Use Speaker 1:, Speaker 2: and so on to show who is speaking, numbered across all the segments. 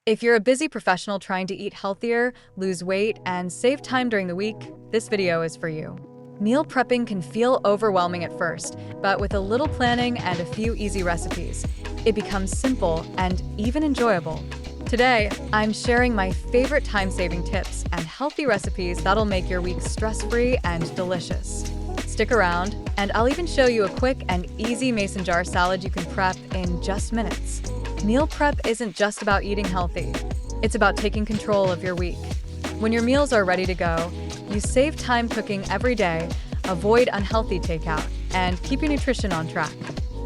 Speaker 1: If you're a busy professional trying to eat healthier, lose weight, and save time during the week, this video is for you. Meal prepping can feel overwhelming at first, but with a little planning and a few easy recipes, it becomes simple and even enjoyable. Today, I'm sharing my favorite time-saving tips and healthy recipes that'll make your week stress-free and delicious. Stick around, and I'll even show you a quick and easy mason jar salad you can prep in just minutes. Meal prep isn't just about eating healthy. It's about taking control of your week. When your meals are ready to go, you save time cooking every day, avoid unhealthy takeout, and keep your nutrition on track.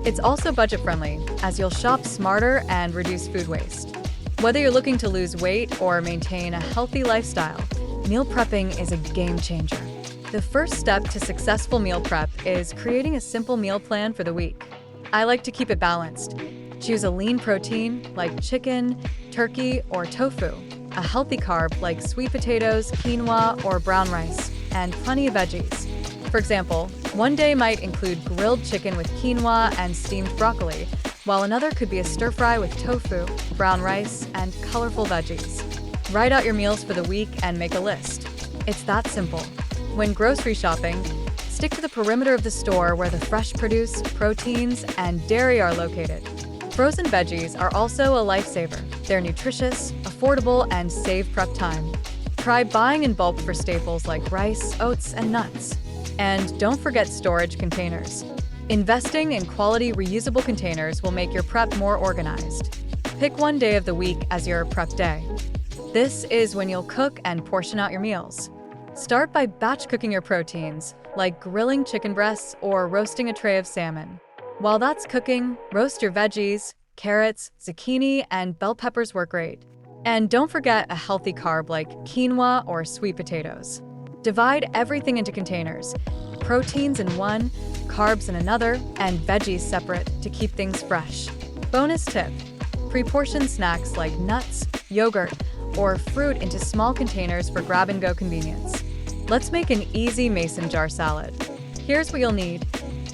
Speaker 1: It's also budget-friendly, as you'll shop smarter and reduce food waste. Whether you're looking to lose weight or maintain a healthy lifestyle, meal prepping is a game changer. The first step to successful meal prep is creating a simple meal plan for the week. I like to keep it balanced. Choose a lean protein like chicken, turkey, or tofu, a healthy carb like sweet potatoes, quinoa, or brown rice, and plenty of veggies. For example, one day might include grilled chicken with quinoa and steamed broccoli, while another could be a stir-fry with tofu, brown rice, and colorful veggies. Write out your meals for the week and make a list. It's that simple. When grocery shopping, stick to the perimeter of the store where the fresh produce, proteins, and dairy are located. Frozen veggies are also a lifesaver. They're nutritious, affordable, and save prep time. Try buying in bulk for staples like rice, oats, and nuts. And don't forget storage containers. Investing in quality reusable containers will make your prep more organized. Pick one day of the week as your prep day. This is when you'll cook and portion out your meals. Start by batch cooking your proteins, like grilling chicken breasts or roasting a tray of salmon. While that's cooking, roast your veggies. Carrots, zucchini, and bell peppers work great. And don't forget a healthy carb like quinoa or sweet potatoes. Divide everything into containers. Proteins in one, carbs in another, and veggies separate to keep things fresh. Bonus tip: pre-portion snacks like nuts, yogurt, or fruit into small containers for grab-and-go convenience. Let's make an easy mason jar salad. Here's what you'll need: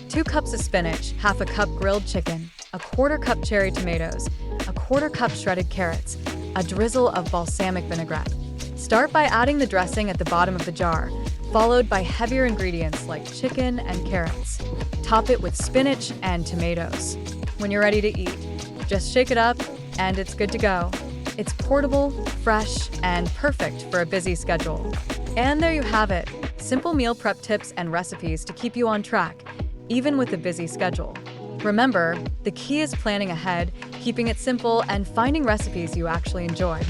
Speaker 1: 2 cups of spinach, half a cup grilled chicken, a 1/4 cup cherry tomatoes, a 1/4 cup shredded carrots, a drizzle of balsamic vinaigrette. Start by adding the dressing at the bottom of the jar, followed by heavier ingredients like chicken and carrots. Top it with spinach and tomatoes. When you're ready to eat, just shake it up and it's good to go. It's portable, fresh, and perfect for a busy schedule. And there you have it, simple meal prep tips and recipes to keep you on track, even with a busy schedule. Remember, the key is planning ahead, keeping it simple, and finding recipes you actually enjoy.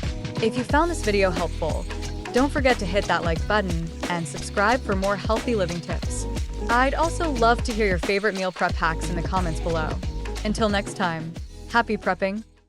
Speaker 1: If you found this video helpful, don't forget to hit that like button and subscribe for more healthy living tips. I'd also love to hear your favorite meal prep hacks in the comments below. Until next time, happy prepping!